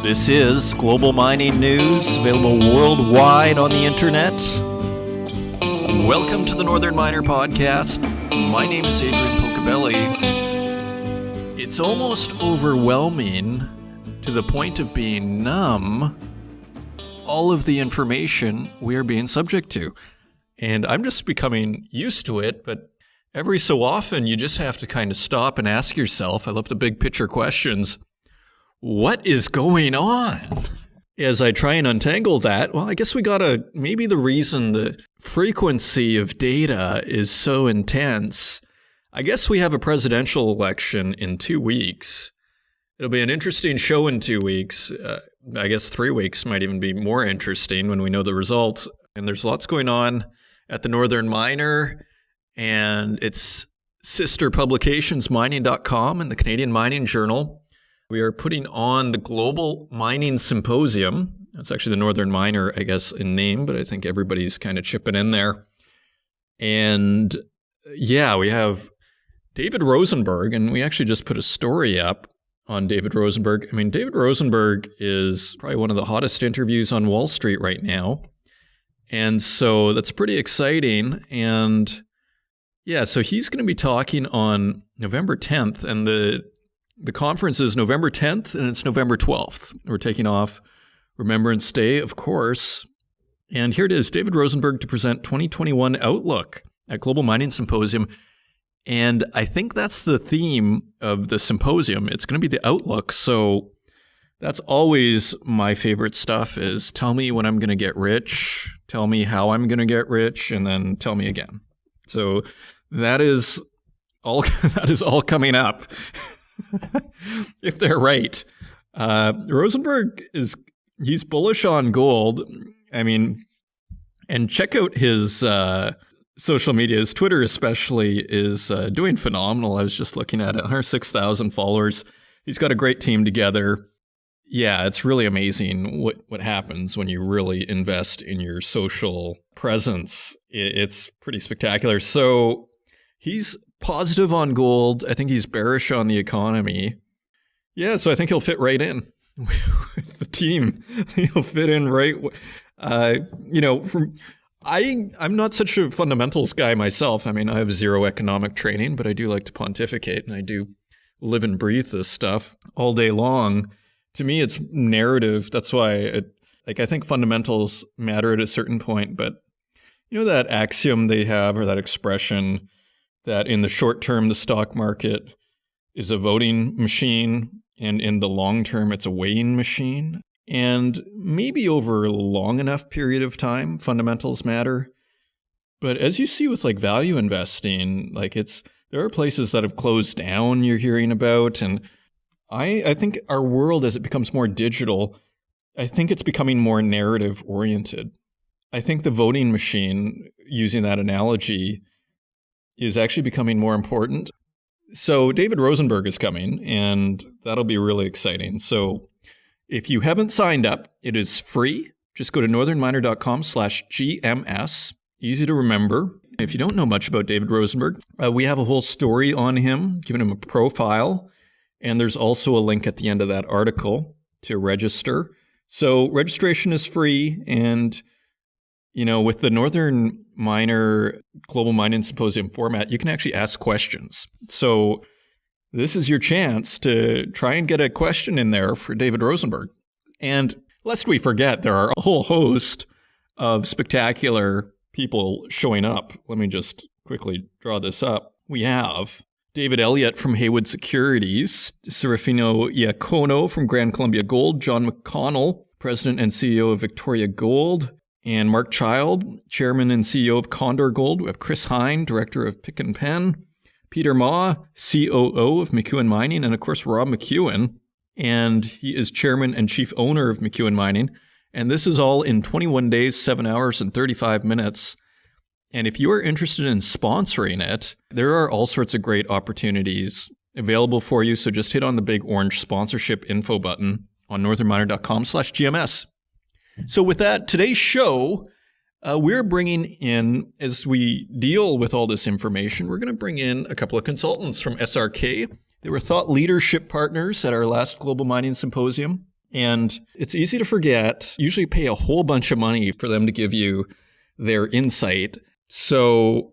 This is Global Mining News, available worldwide on the internet. Welcome to the Northern Miner Podcast. My name is Adrian Pocobelli. It's almost overwhelming to the point of being numb, all of the information we are being subject to. And I'm just becoming used to it, but every so often you just have to kind of stop and ask yourself, I love the big picture questions, what is going on? As I try and untangle that, well, I guess maybe the reason the frequency of data is so intense, I guess we have a presidential election in 2 weeks. It'll be an interesting show in 2 weeks. I guess 3 weeks might even be more interesting when we know the results. And there's lots going on at the Northern Miner and its sister publications, mining.com and the Canadian Mining Journal. We are putting on the Global Mining Symposium. That's actually the Northern Miner, I guess, in name, but I think everybody's kind of chipping in there. And yeah, we have David Rosenberg, and we actually just put a story up on David Rosenberg. I mean, David Rosenberg is probably one of the hottest interviews on Wall Street right now. And so that's pretty exciting. And yeah, so he's going to be talking on November 10th, and the conference is November 10th and it's November 12th. We're taking off Remembrance Day, of course. And here it is, David Rosenberg to present 2021 Outlook at Global Mining Symposium. And I think that's the theme of the symposium. It's going to be the Outlook. So that's always my favorite stuff is tell me when I'm going to get rich, tell me how I'm going to get rich, and then tell me again. So that is all coming up. If they're right. Rosenberg he's bullish on gold. I mean, and check out his social media. His Twitter especially is doing phenomenal. I was just looking at it, 106,000 followers. He's got a great team together. Yeah, it's really amazing what happens when you really invest in your social presence. It's pretty spectacular. So he's positive on gold. I think he's bearish on the economy. Yeah, so I think he'll fit right in with the team. He'll fit in right. I'm not such a fundamentals guy myself. I mean, I have zero economic training, but I do like to pontificate, and I do live and breathe this stuff all day long. To me, it's narrative. That's why I think fundamentals matter at a certain point. But you know that axiom they have, or that expression, that in the short term, the stock market is a voting machine, and in the long term, it's a weighing machine. And maybe over a long enough period of time, fundamentals matter. But as you see with like value investing, there are places that have closed down you're hearing about. And I think our world, as it becomes more digital, I think it's becoming more narrative oriented. I think the voting machine, using that analogy, is actually becoming more important. So David Rosenberg is coming, and that'll be really exciting. So if you haven't signed up, it is free. Just go to northernminer.com/GMS. Easy to remember. If you don't know much about David Rosenberg, we have a whole story on him, giving him a profile. And there's also a link at the end of that article to register. So registration is free. And with the Northern Miner Global Mining Symposium format, you can actually ask questions. So this is your chance to try and get a question in there for David Rosenberg. And lest we forget, there are a whole host of spectacular people showing up. Let me just quickly draw this up. We have David Elliott from Haywood Securities, Serafino Iacono from Grand Columbia Gold, John McConnell, President and CEO of Victoria Gold, and Mark Child, Chairman and CEO of Condor Gold. We have Chris Hine, Director of Pick and Pen, Peter Ma, COO of McEwen Mining, and of course Rob McEwen, and he is Chairman and Chief Owner of McEwen Mining. And this is all in 21 days, 7 hours, and 35 minutes. And if you are interested in sponsoring it, there are all sorts of great opportunities available for you. So just hit on the big orange sponsorship info button on northernminer.com/GMS. So with that, today's show, we're bringing in, as we deal with all this information, we're going to bring in a couple of consultants from SRK. They were thought leadership partners at our last Global Mining Symposium. And it's easy to forget. You usually pay a whole bunch of money for them to give you their insight. So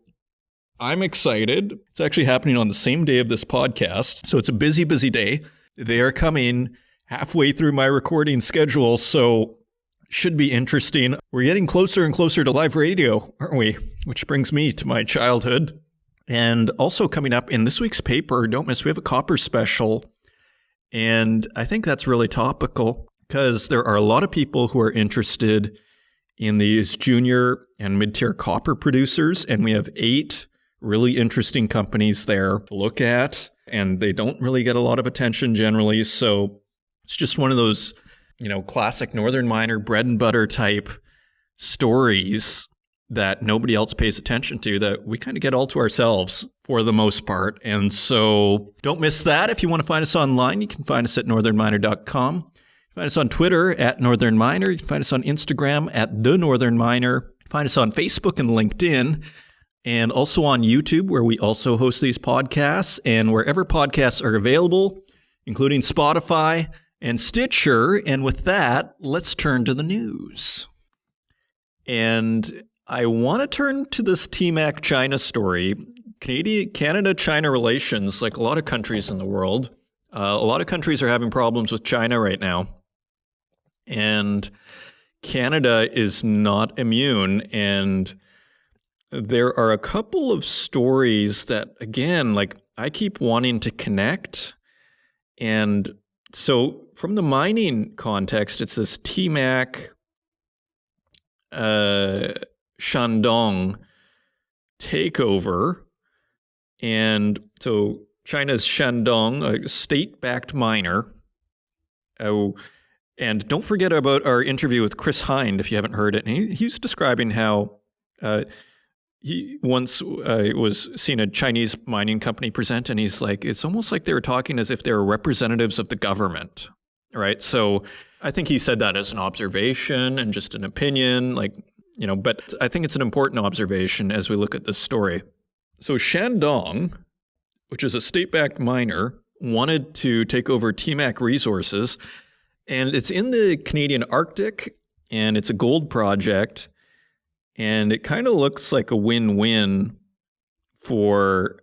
I'm excited. It's actually happening on the same day of this podcast. So it's a busy, busy day. They are coming halfway through my recording schedule, so should be interesting. We're getting closer and closer to live radio, aren't we? Which brings me to my childhood. And also coming up in this week's paper, don't miss, we have a copper special. And I think that's really topical because there are a lot of people who are interested in these junior and mid-tier copper producers. And we have 8 really interesting companies there to look at. And they don't really get a lot of attention generally. So it's just one of those, classic Northern Miner bread and butter type stories that nobody else pays attention to, that we kind of get all to ourselves for the most part. And so don't miss that. If you want to find us online, you can find us at northernminer.com. You can find us on Twitter at Northern Miner. You can find us on Instagram at The Northern Miner. Find us on Facebook and LinkedIn, and also on YouTube, where we also host these podcasts, and wherever podcasts are available, including Spotify and Stitcher. And with that, let's turn to the news. And I want to turn to this TMAC China story. Canada-China relations, like a lot of countries in the world, a lot of countries are having problems with China right now. And Canada is not immune. And there are a couple of stories that, again, I keep wanting to connect. And so from the mining context, it's this TMAC Shandong takeover. And so China's Shandong, a state-backed miner. And don't forget about our interview with Chris Hind, if you haven't heard it. And he was describing how he once was seeing a Chinese mining company present, and he's like, it's almost like they were talking as if they were representatives of the government, right? So I think he said that as an observation and just an opinion, but I think it's an important observation as we look at this story. So Shandong, which is a state-backed miner, wanted to take over TMAC Resources, and it's in the Canadian Arctic, and it's a gold project, and it kind of looks like a win-win for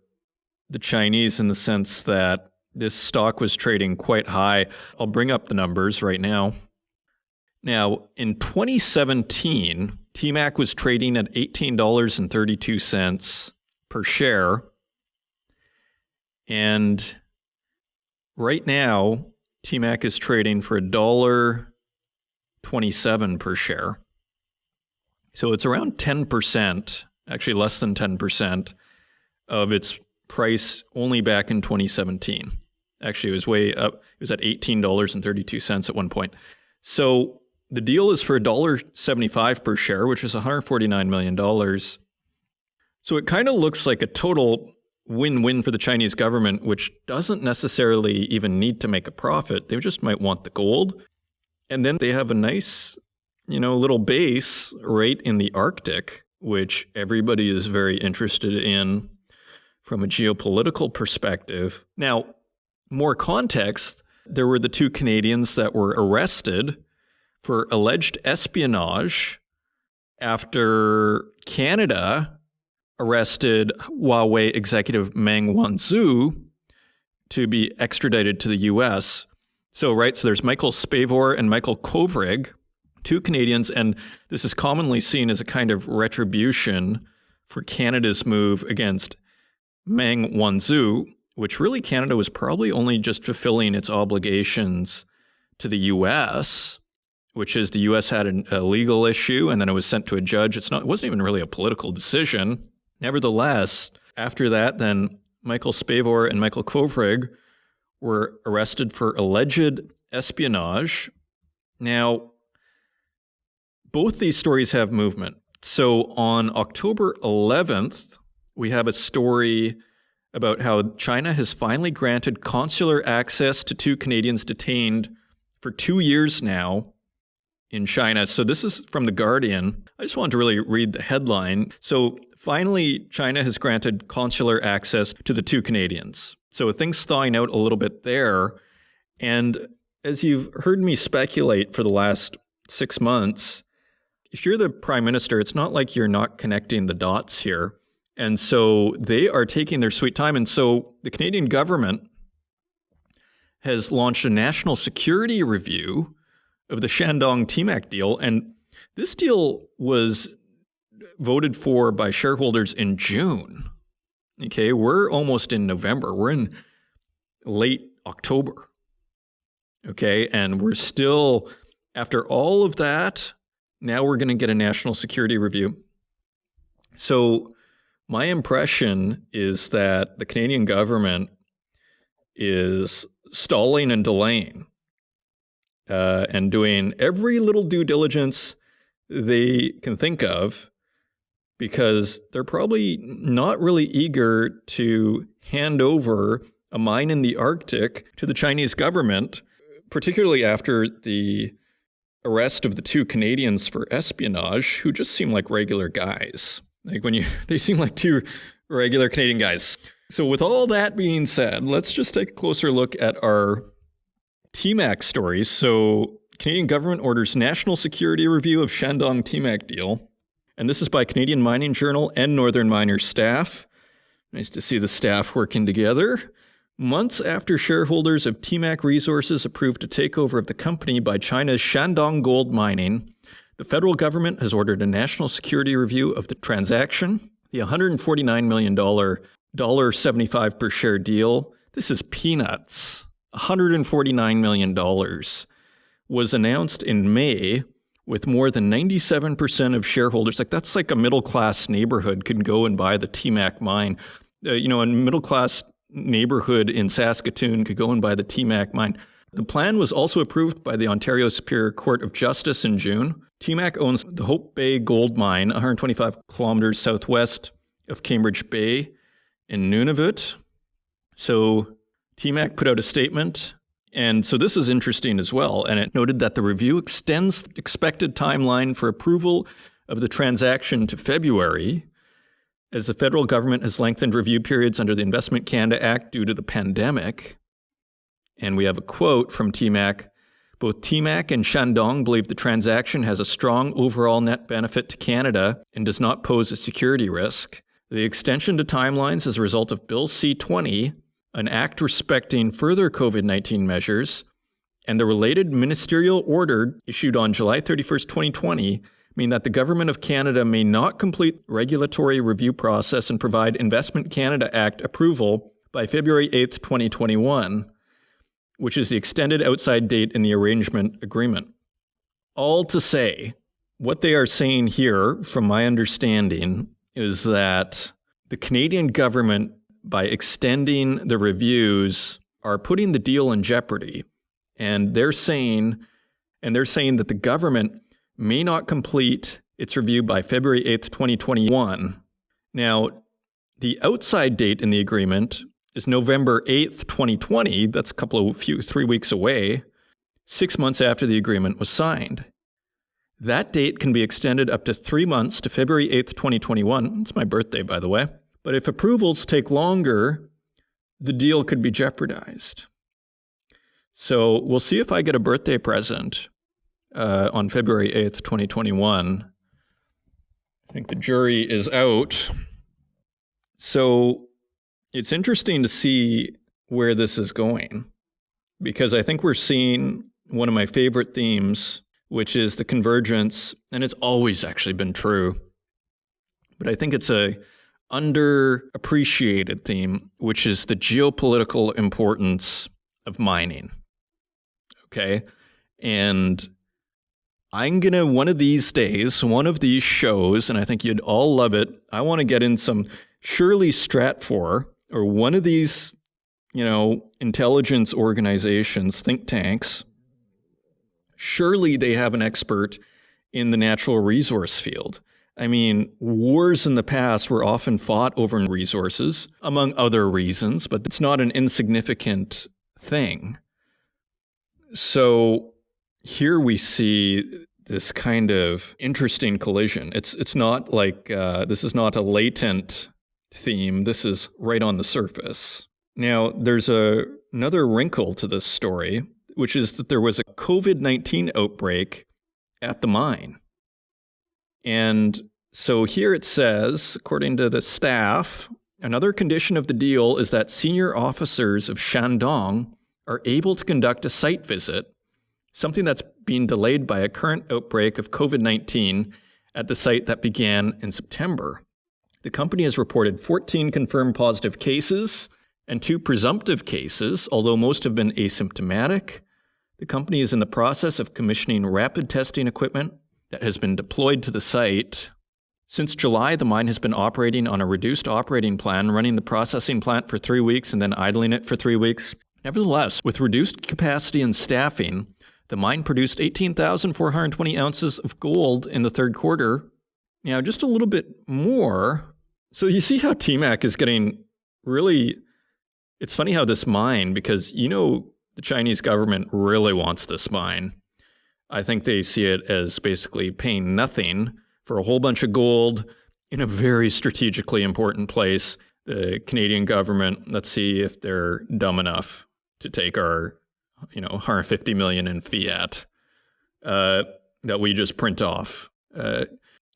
the Chinese in the sense that this stock was trading quite high. I'll bring up the numbers right now. Now, in 2017, TMAC was trading at $18.32 per share. And right now, TMAC is trading for $1.27 per share. So it's around 10%, actually less than 10% of its price only back in 2017. Actually, it was way up. It was at $18.32 at one point. So the deal is for $1.75 per share, which is $149 million. So it kind of looks like a total win-win for the Chinese government, which doesn't necessarily even need to make a profit. They just might want the gold. And then they have a nice, little base right in the Arctic, which everybody is very interested in from a geopolitical perspective. Now, more context, there were the 2 Canadians that were arrested for alleged espionage after Canada arrested Huawei executive Meng Wanzhou to be extradited to the U.S. So there's Michael Spavor and Michael Kovrig, 2 Canadians, and this is commonly seen as a kind of retribution for Canada's move against Meng Wanzhou, which really Canada was probably only just fulfilling its obligations to the U.S., which is the U.S. had a legal issue, and then it was sent to a judge. It wasn't even really a political decision. Nevertheless, after that, then Michael Spavor and Michael Kovrig were arrested for alleged espionage. Now, both these stories have movement. So on October 11th, we have a story about how China has finally granted consular access to 2 Canadians detained for 2 years now in China. So this is from The Guardian. I just wanted to really read the headline. So finally, China has granted consular access to the 2 Canadians. So things thawing out a little bit there. And as you've heard me speculate for the last 6 months, if you're the prime minister, it's not like you're not connecting the dots here. And so they are taking their sweet time. And so the Canadian government has launched a national security review of the Shandong TMAC deal. And this deal was voted for by shareholders in June. Okay, we're almost in November. We're in late October. Okay, and we're still, after all of that, now we're going to get a national security review. So my impression is that the Canadian government is stalling and delaying and doing every little due diligence they can think of, because they're probably not really eager to hand over a mine in the Arctic to the Chinese government, particularly after the arrest of the 2 Canadians for espionage, who just seem like regular guys. They seem like 2 regular Canadian guys. So with all that being said, let's just take a closer look at our TMAC stories. So Canadian government orders national security review of Shandong TMAC deal. And this is by Canadian Mining Journal and Northern Miners staff. Nice to see the staff working together. Months after shareholders of TMAC Resources approved a takeover of the company by China's Shandong Gold Mining, the federal government has ordered a national security review of the transaction. The $149 million, $1.75 per share deal, this is peanuts. $149 million was announced in May, with more than 97% of shareholders. That's like a middle-class neighborhood could go and buy the TMAC mine. A middle-class neighborhood in Saskatoon could go and buy the TMAC mine. The plan was also approved by the Ontario Superior Court of Justice in June. TMAC owns the Hope Bay Gold Mine, 125 kilometers southwest of Cambridge Bay in Nunavut. So TMAC put out a statement. And so this is interesting as well. And it noted that the review extends the expected timeline for approval of the transaction to February, as the federal government has lengthened review periods under the Investment Canada Act due to the pandemic. And we have a quote from TMAC. Both TMAC and Shandong believe the transaction has a strong overall net benefit to Canada and does not pose a security risk. The extension to timelines is a result of Bill C-20, an act respecting further COVID-19 measures, and the related ministerial order issued on July 31st, 2020, mean that the Government of Canada may not complete the regulatory review process and provide Investment Canada Act approval by February 8th, 2021, which is the extended outside date in the arrangement agreement. All to say, what they are saying here, from my understanding, is that the Canadian government, by extending the reviews, are putting the deal in jeopardy. And they're saying that the government may not complete its review by February 8th, 2021. Now, the outside date in the agreement is November 8th, 2020. That's 3 weeks away, 6 months after the agreement was signed. That date can be extended up to 3 months to February 8th, 2021. It's my birthday, by the way. But if approvals take longer, the deal could be jeopardized. So we'll see if I get a birthday present on February 8th, 2021. I think the jury is out. So it's interesting to see where this is going, because I think we're seeing one of my favorite themes, which is the convergence, and it's always actually been true, but I think it's a underappreciated theme, which is the geopolitical importance of mining. Okay? And I'm going to, one of these days, one of these shows, and I think you'd all love it, I want to get in some Shirley Stratfor, or one of these, intelligence organizations, think tanks. Surely they have an expert in the natural resource field. I mean, wars in the past were often fought over resources, among other reasons, but it's not an insignificant thing. So here we see this kind of interesting collision. It's not like, this is not a latent theme. This is right on the surface. Now, there's another wrinkle to this story, which is that there was a COVID-19 outbreak at the mine. And so here it says, according to the staff, another condition of the deal is that senior officers of Shandong are able to conduct a site visit, something that's being delayed by a current outbreak of COVID-19 at the site that began in September. The company has reported 14 confirmed positive cases and 2 presumptive cases, although most have been asymptomatic. The company is in the process of commissioning rapid testing equipment that has been deployed to the site. Since July, the mine has been operating on a reduced operating plan, running the processing plant for 3 weeks and then idling it for 3 weeks. Nevertheless, with reduced capacity and staffing, the mine produced 18,420 ounces of gold in the third quarter. Now, just a little bit more. So you see how TMAC is getting really... It's funny how this mine, because the Chinese government really wants this mine. I think they see it as basically paying nothing for a whole bunch of gold in a very strategically important place. The Canadian government, let's see if they're dumb enough to take our, $150 million in fiat that we just print off.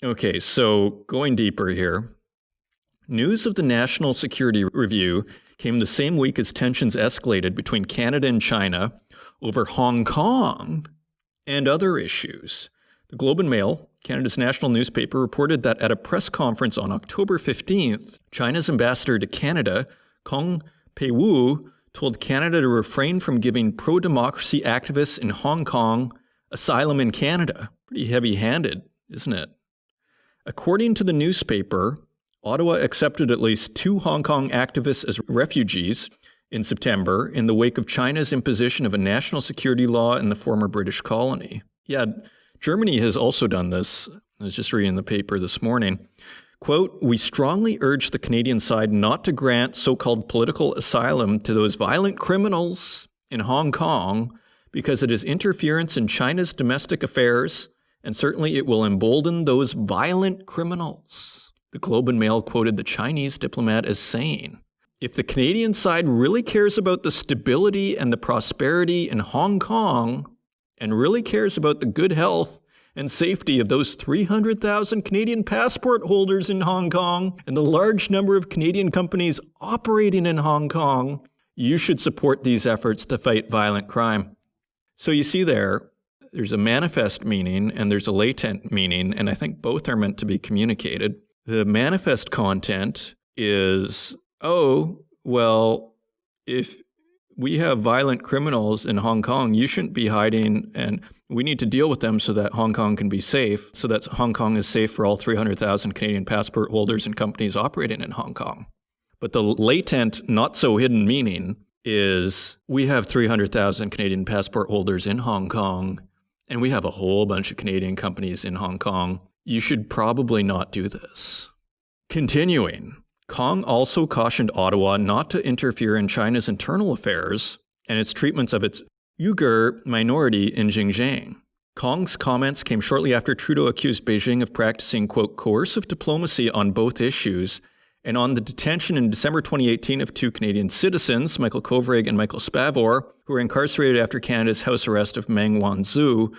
Okay, so going deeper here. News of the National Security Review came the same week as tensions escalated between Canada and China over Hong Kong and other issues. The Globe and Mail, Canada's national newspaper, reported that at a press conference on October 15th, China's ambassador to Canada, Kong Peiwu, told Canada to refrain from giving pro-democracy activists in Hong Kong asylum in Canada. Pretty heavy-handed, isn't it? According to the newspaper, Ottawa accepted at least 2 Hong Kong activists as refugees in September in the wake of China's imposition of a national security law in the former British colony. Yeah, Germany has also done this. I was just reading the paper this morning. Quote, "We strongly urge the Canadian side not to grant so-called political asylum to those violent criminals in Hong Kong because it is interference in China's domestic affairs, and certainly it will embolden those violent criminals." The Globe and Mail quoted the Chinese diplomat as saying, "If the Canadian side really cares about the stability and the prosperity in Hong Kong and really cares about the good health and safety of those 300,000 Canadian passport holders in Hong Kong and the large number of Canadian companies operating in Hong Kong, you should support these efforts to fight violent crime." So you see there's a manifest meaning and there's a latent meaning, and I think both are meant to be communicated. The manifest content is, if we have violent criminals in Hong Kong, you shouldn't be hiding, and we need to deal with them so that Hong Kong can be safe, so that Hong Kong is safe for all 300,000 Canadian passport holders and companies operating in Hong Kong. But the latent, not so hidden meaning is we have 300,000 Canadian passport holders in Hong Kong, and we have a whole bunch of Canadian companies in Hong Kong. You should probably not do this. Continuing. Kong also cautioned Ottawa not to interfere in China's internal affairs and its treatments of its Uyghur minority in Xinjiang. Kong's comments came shortly after Trudeau accused Beijing of practicing, quote, coercive diplomacy on both issues and on the detention in December 2018 of 2 Canadian citizens, Michael Kovrig and Michael Spavor, who were incarcerated after Canada's house arrest of Meng Wanzhou,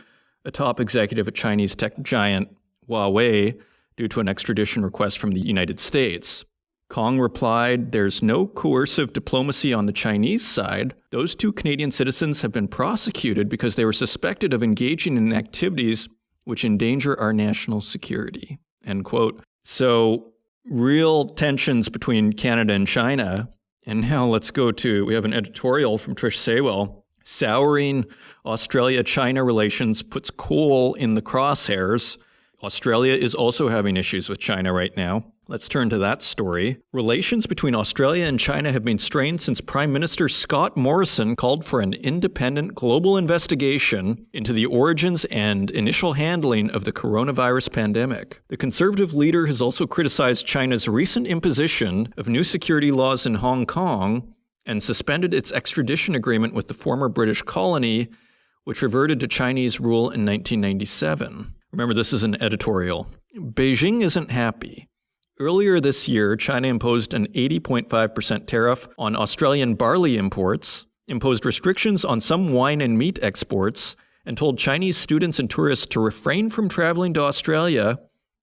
a top executive at Chinese tech giant Huawei, due to an extradition request from the United States. Kong replied, "There's no coercive diplomacy on the Chinese side. Those 2 Canadian citizens have been prosecuted because they were suspected of engaging in activities which endanger our national security." End quote. So, real tensions between Canada and China. And now we have an editorial from Trish Saywell. Souring Australia-China relations puts coal in the crosshairs. Australia is also having issues with China right now. Let's turn to that story. Relations between Australia and China have been strained since Prime Minister Scott Morrison called for an independent global investigation into the origins and initial handling of the coronavirus pandemic. The Conservative leader has also criticized China's recent imposition of new security laws in Hong Kong and suspended its extradition agreement with the former British colony, which reverted to Chinese rule in 1997. Remember, this is an editorial. Beijing isn't happy. Earlier this year, China imposed an 80.5% tariff on Australian barley imports, imposed restrictions on some wine and meat exports and told Chinese students and tourists to refrain from traveling to Australia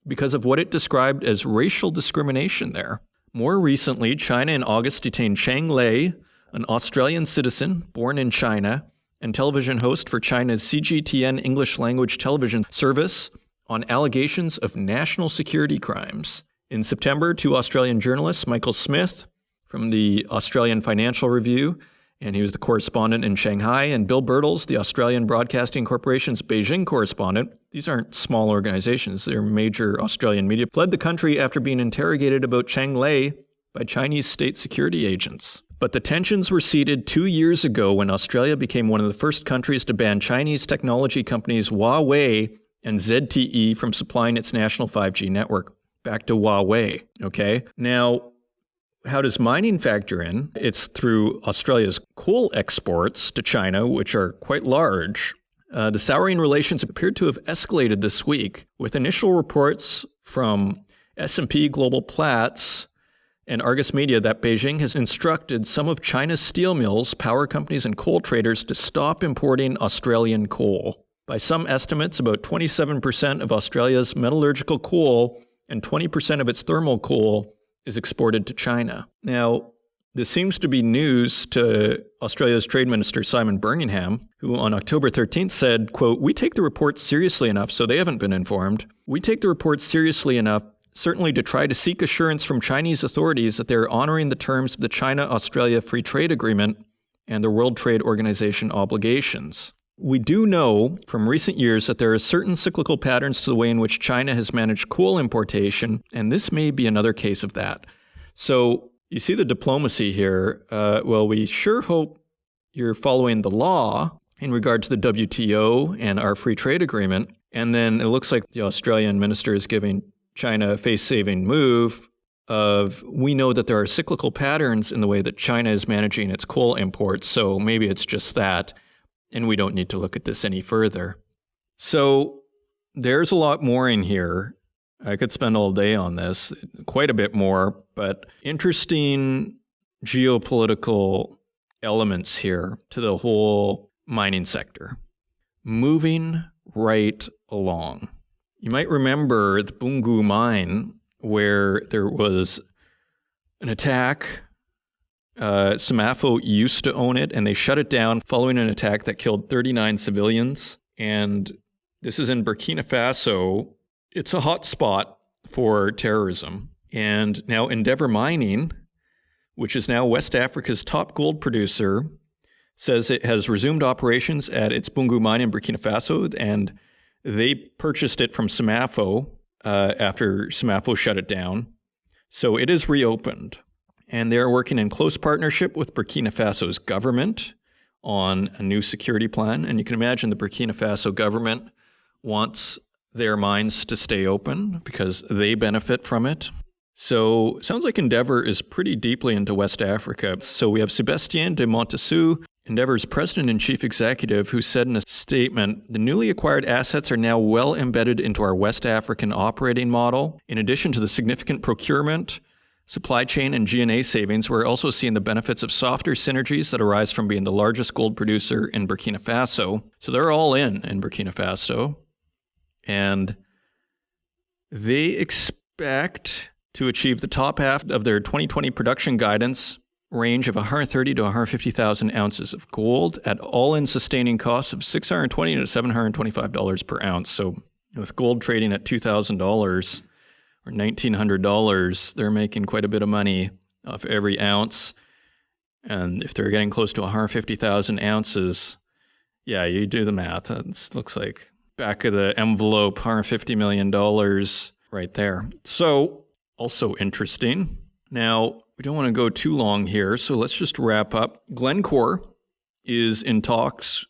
because of what it described as racial discrimination there. More recently, China in August detained Chang Lei, an Australian citizen born in China and television host for China's CGTN English language television service, on allegations of national security crimes. In September, 2 Australian journalists, Michael Smith from the Australian Financial Review, and he was the correspondent in Shanghai, and Bill Birtles, the Australian Broadcasting Corporation's Beijing correspondent, these aren't small organizations, they're major Australian media, fled the country after being interrogated about Chang Lei by Chinese state security agents. But the tensions were seeded 2 years ago when Australia became one of the first countries to ban Chinese technology companies Huawei and ZTE from supplying its national 5G network. Back to Huawei, okay? Now, how does mining factor in? It's through Australia's coal exports to China, which are quite large. The souring relations appeared to have escalated this week, with initial reports from S&P Global Platts and Argus Media that Beijing has instructed some of China's steel mills, power companies, and coal traders to stop importing Australian coal. By some estimates, about 27% of Australia's metallurgical coal and 20% of its thermal coal is exported to China. Now, this seems to be news to Australia's Trade Minister Simon Birmingham, who on October 13th said, quote, "We take the reports seriously enough," so they haven't been informed. "We take the reports seriously enough, certainly to try to seek assurance from Chinese authorities that they're honoring the terms of the China-Australia Free Trade Agreement and the World Trade Organization obligations. We do know from recent years that there are certain cyclical patterns to the way in which China has managed coal importation, and this may be another case of that." So you see the diplomacy here. Well, we sure hope you're following the law in regard to the WTO and our free trade agreement. And then it looks like the Australian minister is giving China a face-saving move of, we know that there are cyclical patterns in the way that China is managing its coal imports, so maybe it's just that, and we don't need to look at this any further. So there's a lot more in here. I could spend all day on this, quite a bit more, but interesting geopolitical elements here to the whole mining sector. Moving right along. You might remember the Bungu mine where there was an attack. SMAFO used to own it, and they shut it down following an attack that killed 39 civilians. And this is in Burkina Faso. It's a hot spot for terrorism. And now Endeavour Mining, which is now West Africa's top gold producer, says it has resumed operations at its Bungu mine in Burkina Faso, and they purchased it from SMAFO after SMAFO shut it down. So it is reopened. And they're working in close partnership with Burkina Faso's government on a new security plan. And you can imagine the Burkina Faso government wants their mines to stay open because they benefit from it. So it sounds like Endeavour is pretty deeply into West Africa. So we have Sébastien de Montessu, Endeavour's president and chief executive, who said in a statement, "The newly acquired assets are now well embedded into our West African operating model. In addition to the significant procurement, supply chain, and G&A savings, we're also seeing the benefits of softer synergies that arise from being the largest gold producer in Burkina Faso." So they're all in Burkina Faso. And they expect to achieve the top half of their 2020 production guidance range of 130 to 150,000 ounces of gold at all-in sustaining costs of $620 to $725 per ounce. So with gold trading at $2,000 or $1,900, they're making quite a bit of money off every ounce. And if they're getting close to 150,000 ounces, yeah, you do the math. It looks like back of the envelope, $150 million right there. So also interesting. Now, we don't want to go too long here, so let's just wrap up. Glencore is in talks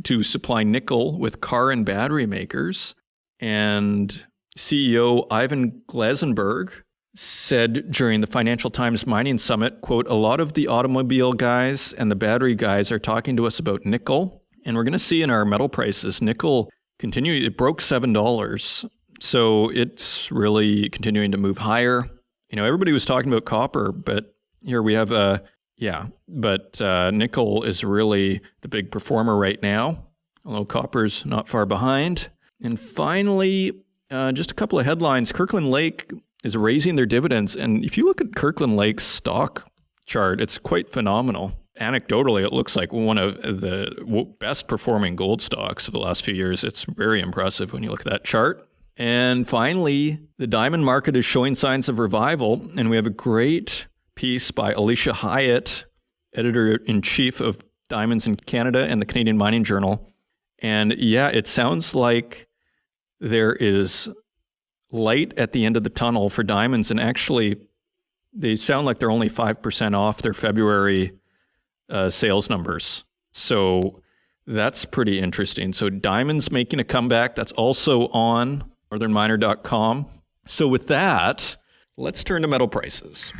to supply nickel with car and battery makers. And CEO Ivan Glasenberg said during the Financial Times Mining Summit, quote, "A lot of the automobile guys and the battery guys are talking to us about nickel. And we're going to see in our metal prices, nickel it broke $7. So it's really continuing to move higher. You know, everybody was talking about copper, but here we have Yeah, but nickel is really the big performer right now, although copper's not far behind. And finally, just a couple of headlines. Kirkland Lake is raising their dividends. And if you look at Kirkland Lake's stock chart, it's quite phenomenal. Anecdotally, it looks like one of the best performing gold stocks of the last few years. It's very impressive when you look at that chart. And finally, the diamond market is showing signs of revival. And we have a great piece by Alicia Hyatt, editor-in-chief of Diamonds in Canada and the Canadian Mining Journal. And yeah, it sounds like there is light at the end of the tunnel for diamonds. And actually, they sound like they're only 5% off their February sales numbers. So that's pretty interesting. So diamonds making a comeback. That's also on northernminer.com. So with that, let's turn to metal prices.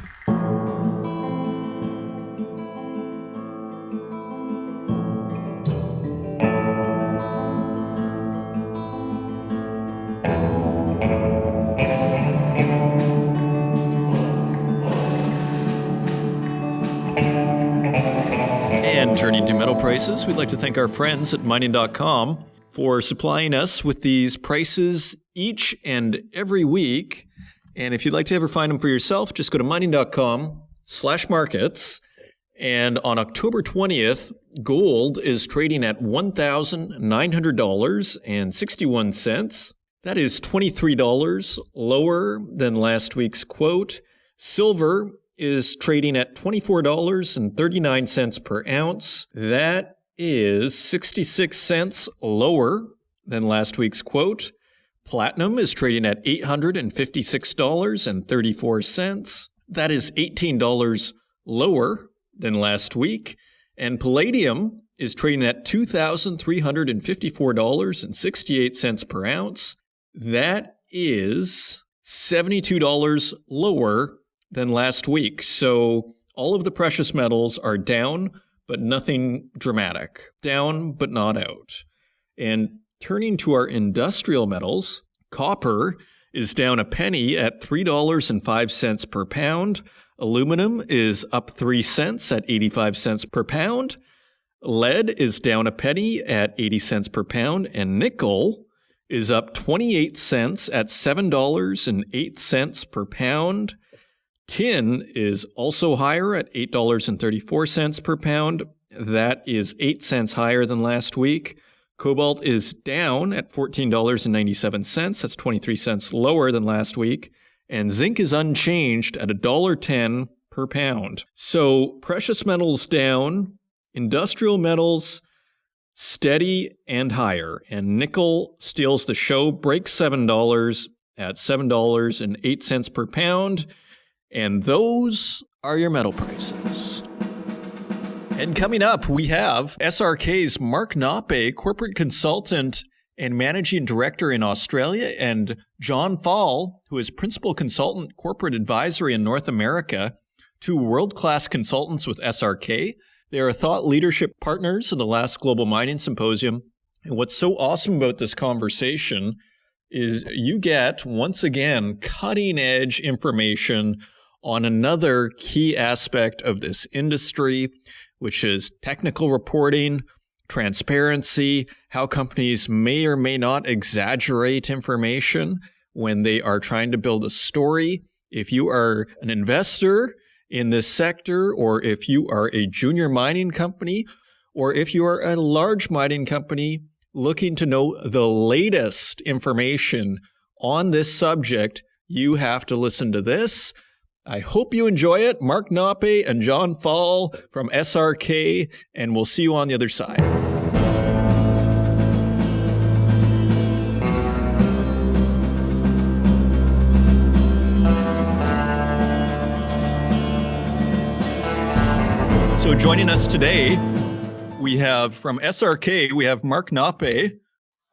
And turning to metal prices, we'd like to thank our friends at mining.com for supplying us with these prices each and every week. And if you'd like to ever find them for yourself, just go to mining.com/markets. And on October 20th, gold is trading at $1,900.61. That is $23 lower than last week's quote. Silver is trading at $24.39 per ounce. That is 66 cents lower than last week's quote. Platinum is trading at $856.34. That is $18 lower than last week. And palladium is trading at $2,354.68 per ounce. That is $72 lower than last week. So all of the precious metals are down, but nothing dramatic. Down, but not out. And turning to our industrial metals, copper is down a penny at $3.05 per pound. Aluminum is up 3 cents at 85 cents per pound. Lead is down a penny at 80 cents per pound. And nickel is up 28 cents at $7.08 per pound. Tin is also higher at $8.34 per pound. That is 8 cents higher than last week. Cobalt is down at $14.97. That's 23 cents lower than last week. And zinc is unchanged at $1.10 per pound. So precious metals down, industrial metals steady and higher. And nickel steals the show, breaks $7 at $7.08 per pound. And those are your metal prices. And coming up, we have SRK's Mark Noppe, corporate consultant and managing director in Australia, and John Pfahl, who is principal consultant corporate advisory in North America, two world-class consultants with SRK. They are thought leadership partners in the last Global Mining Symposium. And what's so awesome about this conversation is you get, once again, cutting-edge information on another key aspect of this industry, which is technical reporting, transparency, how companies may or may not exaggerate information when they are trying to build a story. If you are an investor in this sector, or if you are a junior mining company, or if you are a large mining company looking to know the latest information on this subject, you have to listen to this. I hope you enjoy it. Mark Noppe and John Pfahl from SRK, and we'll see you on the other side. So joining us today, we have from SRK, we have Mark Noppe,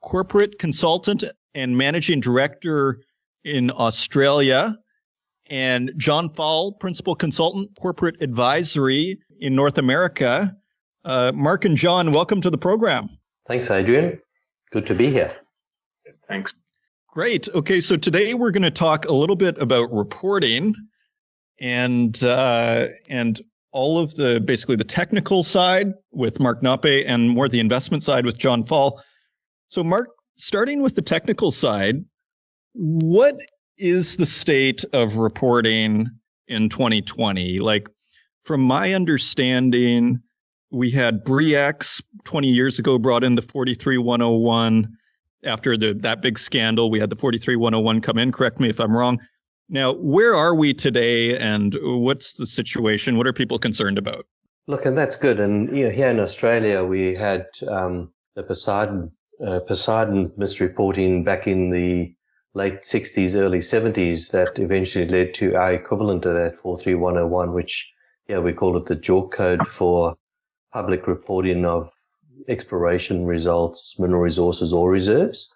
corporate consultant and managing director in Australia, and John Pfahl, principal consultant, corporate advisory in North America. Mark and John, welcome to the program. Thanks, Adrian. Good to be here. Thanks. Great. Okay, so today we're going to talk a little bit about reporting and all of basically the technical side with Mark Noppe and more the investment side with John Pfahl. So Mark, starting with the technical side, what is the state of reporting in 2020? Like, from my understanding, we had BRIEX 20 years ago brought in the 43101. After that big scandal, we had the 43101 come in. Correct me if I'm wrong. Now, where are we today, and what's the situation? What are people concerned about? Look, and that's good. And here in Australia, we had the Poseidon misreporting back in the late 60s, early 70s that eventually led to our equivalent to that 43101, which, we call it the JORC code for public reporting of exploration results, mineral resources or reserves,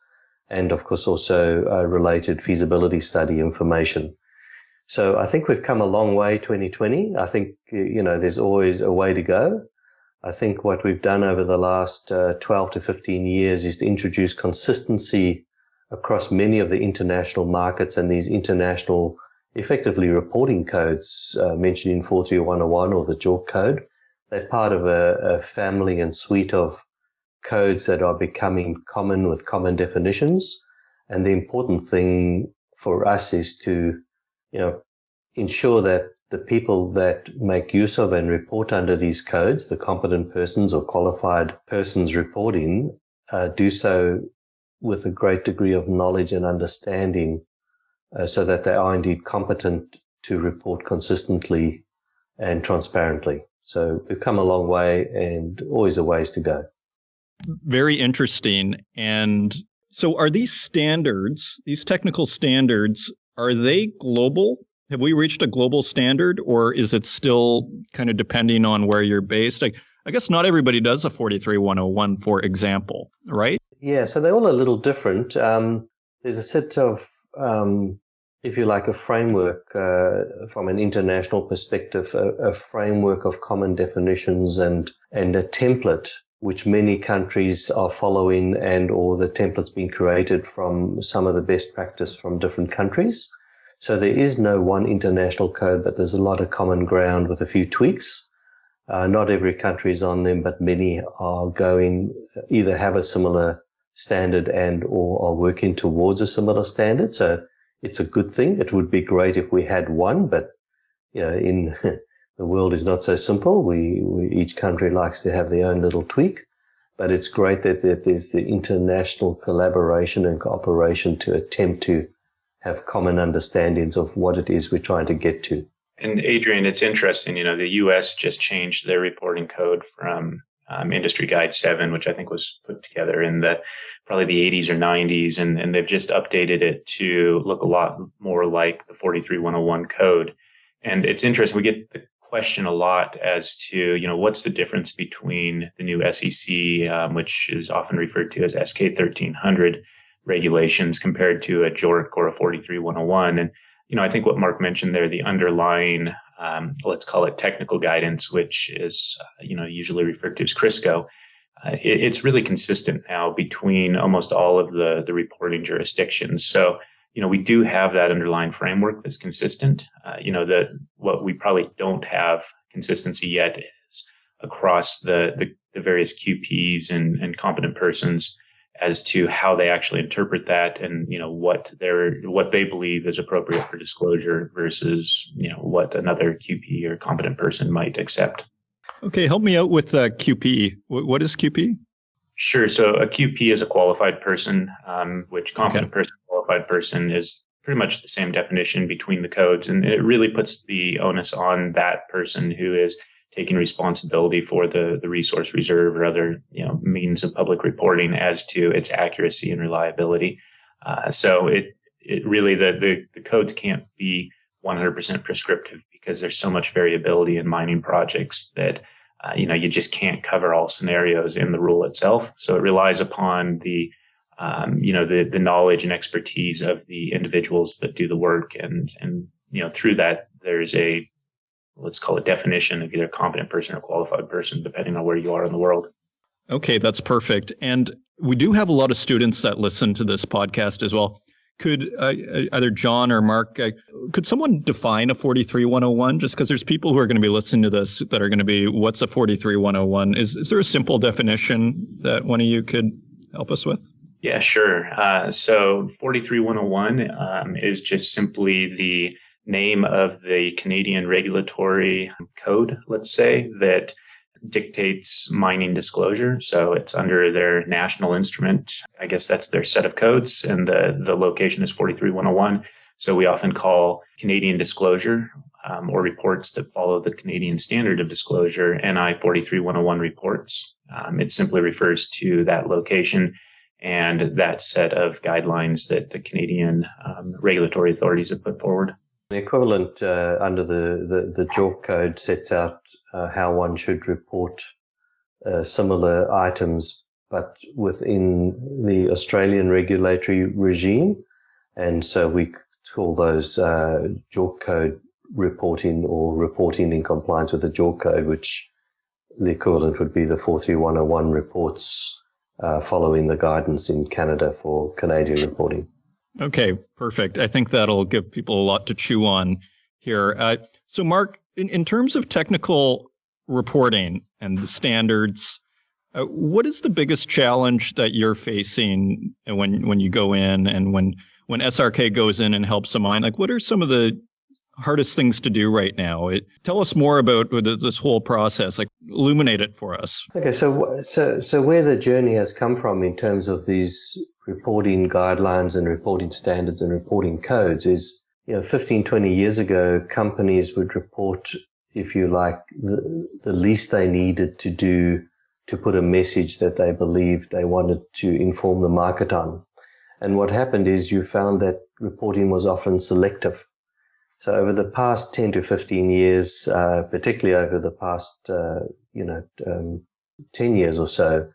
and of course also related feasibility study information. So I think we've come a long way 2020. I think, there's always a way to go. I think what we've done over the last 12 to 15 years is to introduce consistency across many of the international markets and these international effectively reporting codes mentioned in 43101 or the JORC code. They're part of a family and suite of codes that are becoming common with common definitions. And the important thing for us is to, ensure that the people that make use of and report under these codes, the competent persons or qualified persons reporting, do so with a great degree of knowledge and understanding so that they are indeed competent to report consistently and transparently. So we've come a long way and always a ways to go. Very interesting. And so are these standards, these technical standards, are they global? Have we reached a global standard, or is it still kind of depending on where you're based? I guess not everybody does a 43101, for example, right? Yeah, so they're all a little different. There's a set of, if you like, a framework from an international perspective, a framework of common definitions and a template which many countries are following, and or the templates being created from some of the best practice from different countries. So there is no one international code, but there's a lot of common ground with a few tweaks. Not every country is on them, but many are either have a similar standard and or are working towards a similar standard. So it's a good thing. It would be great if we had one, but in the world is not so simple. Each country likes to have their own little tweak, but it's great that there's the international collaboration and cooperation to attempt to have common understandings of what it is we're trying to get to. And Adrian, it's interesting, the U.S. just changed their reporting code from Industry Guide 7, which I think was put together in probably the 80s or 90s, and they've just updated it to look a lot more like the 43101 code. And it's interesting, we get the question a lot as to, what's the difference between the new SEC, which is often referred to as SK 1300 regulations, compared to a JORC or a 43101. And I think what Mark mentioned there, the underlying, let's call it technical guidance, which is, usually referred to as CRISCO, it's really consistent now between almost all of the reporting jurisdictions. So, we do have that underlying framework that's consistent. What we probably don't have consistency yet is across the various QPs and competent persons as to how they actually interpret that, and what they believe is appropriate for disclosure versus what another QP or competent person might accept. Okay, help me out with QP. What is QP? Sure. So a QP is a qualified person, which competent person, qualified person is pretty much the same definition between the codes, and it really puts the onus on that person who is taking responsibility for the resource reserve or other means of public reporting as to its accuracy and reliability. So it really the codes can't be 100% prescriptive because there's so much variability in mining projects that you just can't cover all scenarios in the rule itself. So it relies upon the knowledge and expertise of the individuals that do the work, and through that there's a, let's call it, definition of either competent person or qualified person, depending on where you are in the world. Okay, that's perfect. And we do have a lot of students that listen to this podcast as well. Could either John or Mark, could someone define a 43101? Just because there's people who are going to be listening to this that are going to be, what's a 43101? Is there a simple definition that one of you could help us with? Yeah, sure. So 43101 is just simply the name of the Canadian regulatory code, let's say, that dictates mining disclosure. So it's under their national instrument. I guess that's their set of codes, and the location is 43101. So we often call Canadian disclosure or reports that follow the Canadian standard of disclosure NI 43101 reports. It simply refers to that location and that set of guidelines that the Canadian regulatory authorities have put forward. The equivalent under the JORC code sets out how one should report similar items, but within the Australian regulatory regime. And so we call those JORC code reporting or reporting in compliance with the JORC code, which the equivalent would be the 43101 reports following the guidance in Canada for Canadian reporting. Okay, perfect. I think that'll give people a lot to chew on here. So, Mark, in terms of technical reporting and the standards, what is the biggest challenge that you're facing when you go in and when SRK goes in and helps a mine? Like, what are some of the hardest things to do right now? Tell us more about this whole process. Like, illuminate it for us. Okay, so where the journey has come from in terms of these reporting guidelines and reporting standards and reporting codes is, 15, 20 years ago, companies would report, if you like, the least they needed to do to put a message that they believed they wanted to inform the market on. And what happened is you found that reporting was often selective. So over the past 10 to 15 years, particularly over the past, 10 years or so,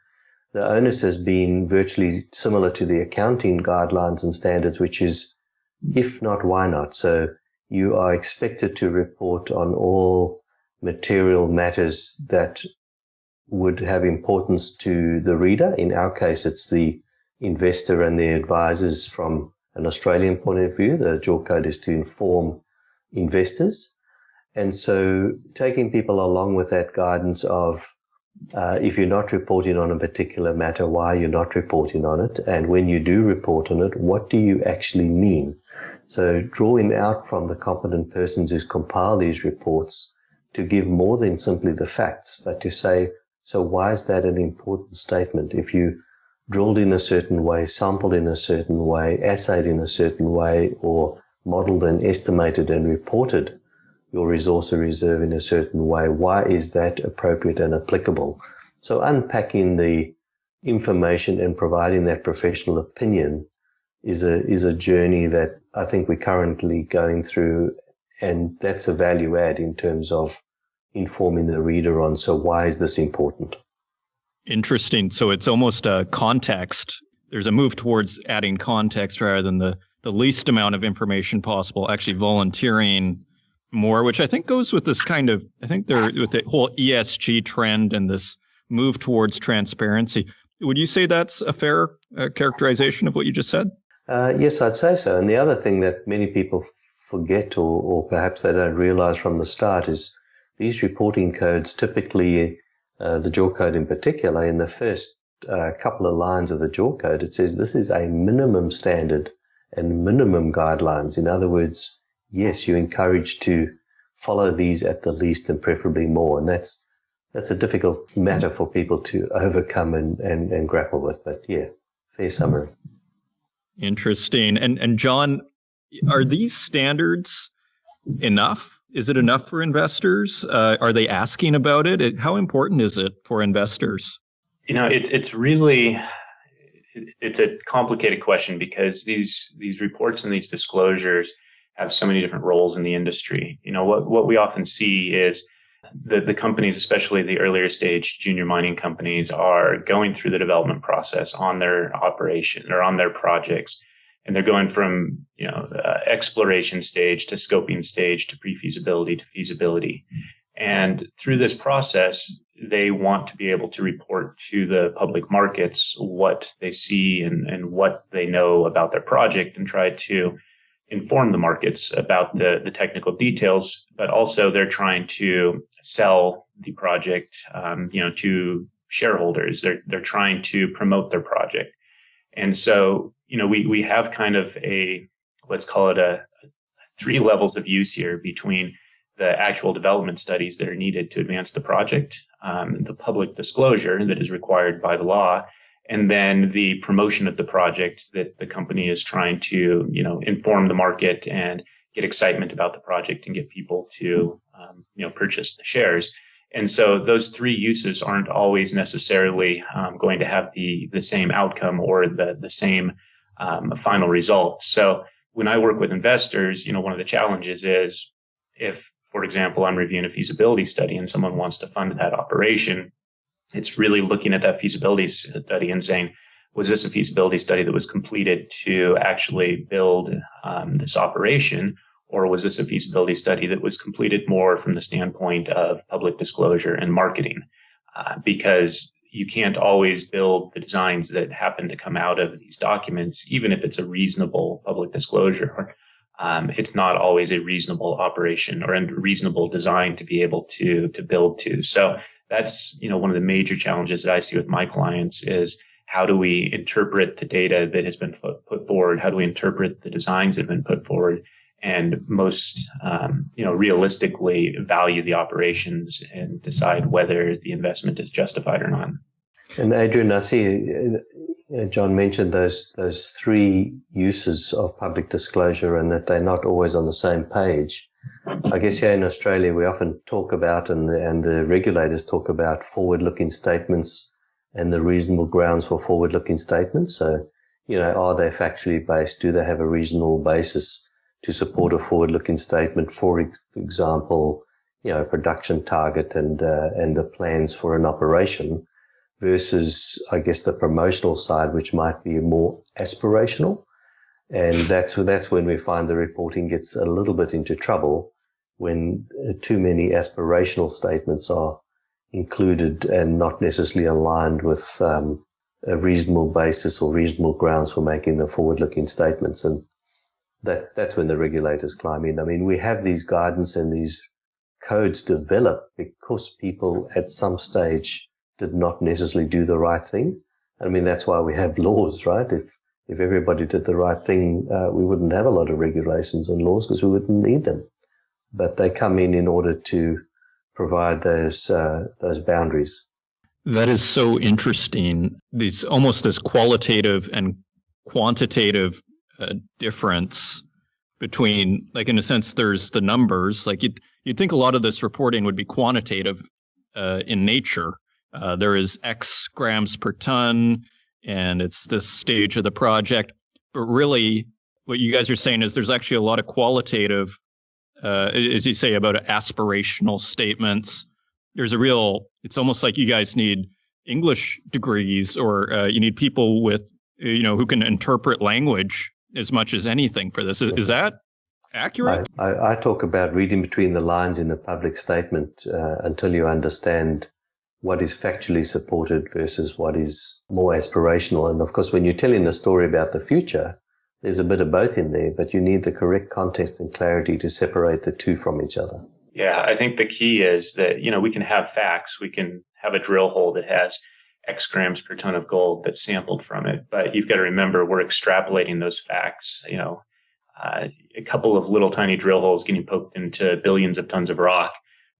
the onus has been virtually similar to the accounting guidelines and standards, which is, if not, why not? So you are expected to report on all material matters that would have importance to the reader. In our case, it's the investor and the advisors from an Australian point of view. The JORC code is to inform investors. And so taking people along with that guidance of if you're not reporting on a particular matter, why you're not reporting on it, and when you do report on it, what do you actually mean? So drawing out from the competent persons who compile these reports to give more than simply the facts, but to say, so why is that an important statement? If you drilled in a certain way, sampled in a certain way, assayed in a certain way, or modeled and estimated and reported your resource or reserve in a certain way, why is that appropriate and applicable? So unpacking the information and providing that professional opinion is a journey that I think we're currently going through, and that's a value add in terms of informing the reader on, so why is this important? Interesting. So it's almost a context. There's a move towards adding context rather than the least amount of information possible, actually volunteering more, which I think goes with this kind of, I think they're with the whole ESG trend and this move towards transparency. Would you say that's a fair characterization of what you just said? Yes, I'd say so. And the other thing that many people forget or perhaps they don't realize from the start is these reporting codes, typically the JORC code in particular, in the first couple of lines of the JORC code, it says this is a minimum standard and minimum guidelines. In other words, yes, you're encouraged to follow these at the least and preferably more. And that's a difficult matter for people to overcome and grapple with. But yeah, fair summary. Interesting. And John, are these standards enough? Is it enough for investors? Are they asking about it? How important is it for investors? It's really, it's a complicated question because these reports and these disclosures have so many different roles in the industry. What we often see is the companies, especially the earlier stage junior mining companies, are going through the development process on their operation or on their projects. And they're going from, exploration stage to scoping stage to pre-feasibility to feasibility. And through this process, they want to be able to report to the public markets what they see and what they know about their project and try to inform the markets about the technical details, but also they're trying to sell the project, to shareholders. They're trying to promote their project. And so, we have kind of let's call it a 3 levels of use here between the actual development studies that are needed to advance the project, the public disclosure that is required by the law, and then the promotion of the project that the company is trying to, inform the market and get excitement about the project and get people to, purchase the shares. And so those 3 uses aren't always necessarily going to have the same outcome or the same final result. So when I work with investors, one of the challenges is if, for example, I'm reviewing a feasibility study and someone wants to fund that operation, it's really looking at that feasibility study and saying, was this a feasibility study that was completed to actually build this operation? Or was this a feasibility study that was completed more from the standpoint of public disclosure and marketing? Because you can't always build the designs that happen to come out of these documents, even if it's a reasonable public disclosure. It's not always a reasonable operation or a reasonable design to be able to build to. So that's, one of the major challenges that I see with my clients is how do we interpret the data that has been put forward? How do we interpret the designs that have been put forward? And most, realistically value the operations and decide whether the investment is justified or not. And Adrian, I see John mentioned those 3 uses of public disclosure and that they're not always on the same page. I guess here in Australia, we often talk about, and the regulators talk about forward-looking statements and the reasonable grounds for forward-looking statements. So, are they factually based? Do they have a reasonable basis to support a forward-looking statement? For example, a production target and the plans for an operation versus, I guess, the promotional side, which might be more aspirational. And that's when we find the reporting gets a little bit into trouble when too many aspirational statements are included and not necessarily aligned with a reasonable basis or reasonable grounds for making the forward-looking statements. And that's when the regulators climb in. I mean, we have these guidance and these codes developed because people at some stage did not necessarily do the right thing. I mean, that's why we have laws, right? If everybody did the right thing, we wouldn't have a lot of regulations and laws because we wouldn't need them. But they come in order to provide those boundaries. That is so interesting. These almost this qualitative and quantitative difference between, like, in a sense, there's the numbers. Like you'd think a lot of this reporting would be quantitative in nature. There is X grams per ton, and it's this stage of the project. But really, what you guys are saying is there's actually a lot of qualitative, as you say, about aspirational statements. There's it's almost like you guys need English degrees, or you need people with, who can interpret language as much as anything for this. Is that accurate? I talk about reading between the lines in a public statement until you understand what is factually supported versus what is more aspirational. And of course, when you're telling a story about the future, there's a bit of both in there, but you need the correct context and clarity to separate the two from each other. Yeah, I think the key is that, we can have facts. We can have a drill hole that has X grams per ton of gold that's sampled from it. But you've got to remember, we're extrapolating those facts. A couple of little tiny drill holes getting poked into billions of tons of rock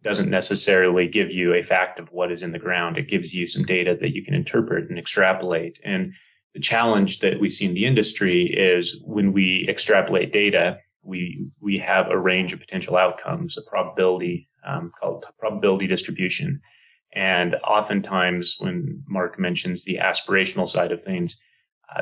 doesn't necessarily give you a fact of what is in the ground. It gives you some data that you can interpret and extrapolate. And the challenge that we see in the industry is when we extrapolate data, we have a range of potential outcomes, a probability called probability distribution. And oftentimes when Mark mentions the aspirational side of things,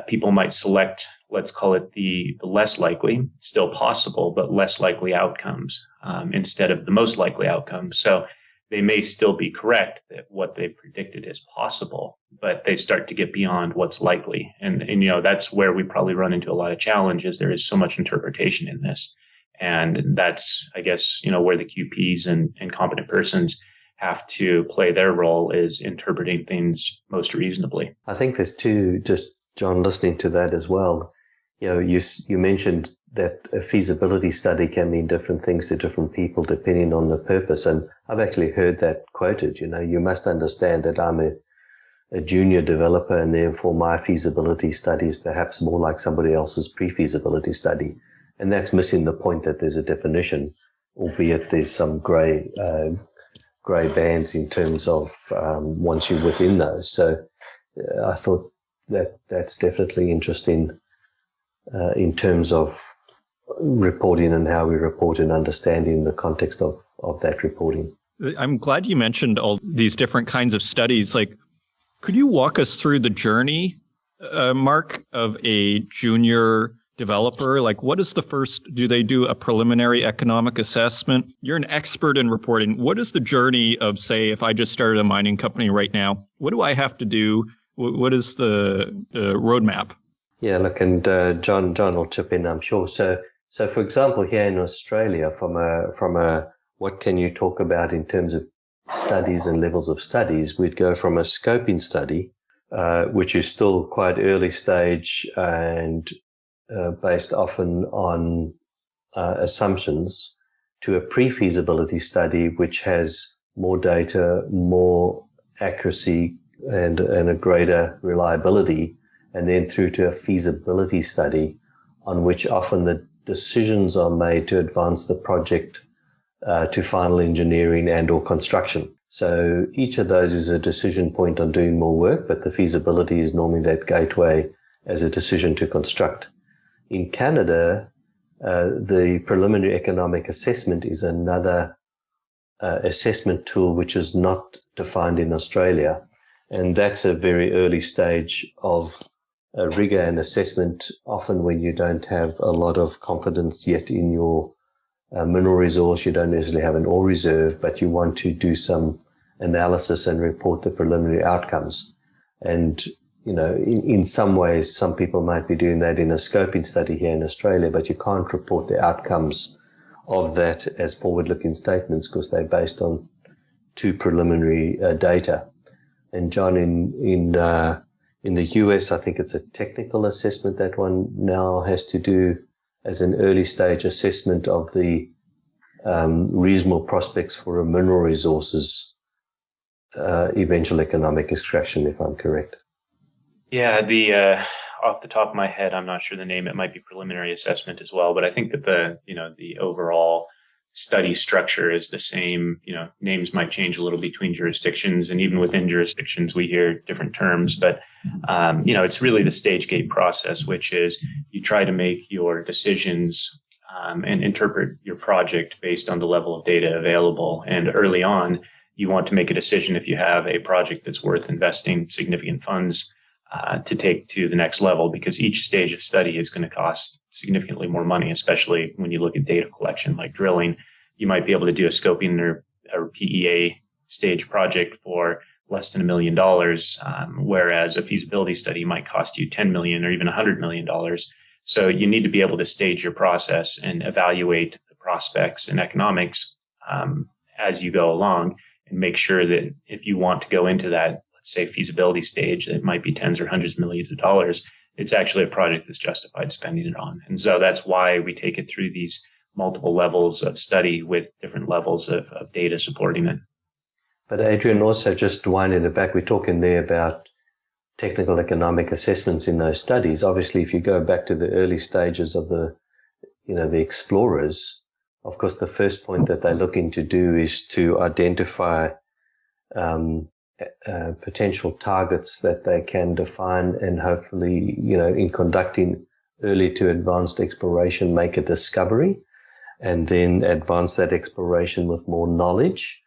people might select, let's call it the less likely, still possible, but less likely outcomes instead of the most likely outcomes. So they may still be correct that what they predicted is possible, but they start to get beyond what's likely. And that's where we probably run into a lot of challenges. There is so much interpretation in this. And that's, I guess, where the QPs and competent persons have to play their role is interpreting things most reasonably. I think there's two, just John, listening to that as well. You mentioned that a feasibility study can mean different things to different people depending on the purpose. And I've actually heard that quoted, you must understand that I'm a junior developer and therefore my feasibility study is perhaps more like somebody else's pre-feasibility study. And that's missing the point that there's a definition, albeit there's some gray bands in terms of once you're within those. So I thought that's definitely interesting in terms of reporting and how we report and understanding the context of that reporting. I'm glad you mentioned all these different kinds of studies. Like, could you walk us through the journey, Mark, of a junior developer? Like, what is the first? Do they do a preliminary economic assessment? You're an expert in reporting. What is the journey of, say, if I just started a mining company right now, what do I have to do? What is the roadmap? Yeah, look, and John will chip in, I'm sure. So for example, here in Australia, from a what can you talk about in terms of studies and levels of studies, we'd go from a scoping study, which is still quite early stage and based often on assumptions, to a pre-feasibility study, which has more data, more accuracy, and a greater reliability, and then through to a feasibility study on which often the decisions are made to advance the project to final engineering and or construction. So each of those is a decision point on doing more work, but the feasibility is normally that gateway as a decision to construct. In Canada, the preliminary economic assessment is another assessment tool which is not defined in Australia. And that's a very early stage of rigor and assessment, often when you don't have a lot of confidence yet in your mineral resource, you don't necessarily have an ore reserve, but you want to do some analysis and report the preliminary outcomes. And, in some ways, some people might be doing that in a scoping study here in Australia, but you can't report the outcomes of that as forward-looking statements because they're based on too preliminary data. And John, in the US, I think it's a technical assessment that one now has to do as an early stage assessment of the reasonable prospects for a mineral resources eventual economic extraction, if I'm correct. Yeah, off the top of my head, I'm not sure the name. It might be preliminary assessment as well, but I think that the overall study structure is the same. Names might change a little between jurisdictions, and even within jurisdictions, we hear different terms. But it's really the stage gate process, which is you try to make your decisions and interpret your project based on the level of data available. And early on, you want to make a decision if you have a project that's worth investing significant funds to take to the next level, because each stage of study is going to cost significantly more money, especially when you look at data collection like drilling. You might be able to do a scoping or PEA stage project for less than $1 million, whereas a feasibility study might cost you $10 million or even $100 million. So you need to be able to stage your process and evaluate the prospects and economics as you go along, and make sure that if you want to go into that, let's say, feasibility stage, that might be tens or hundreds of millions of dollars, it's actually a project that's justified spending it on. And so that's why we take it through these multiple levels of study with different levels of data supporting it. But Adrian, also just winding it back, we're talking there about technical economic assessments in those studies. Obviously, if you go back to the early stages of the explorers, of course, the first point that they're looking to do is to identify potential targets that they can define, and hopefully, in conducting early to advanced exploration, make a discovery, and then advance that exploration with more knowledge.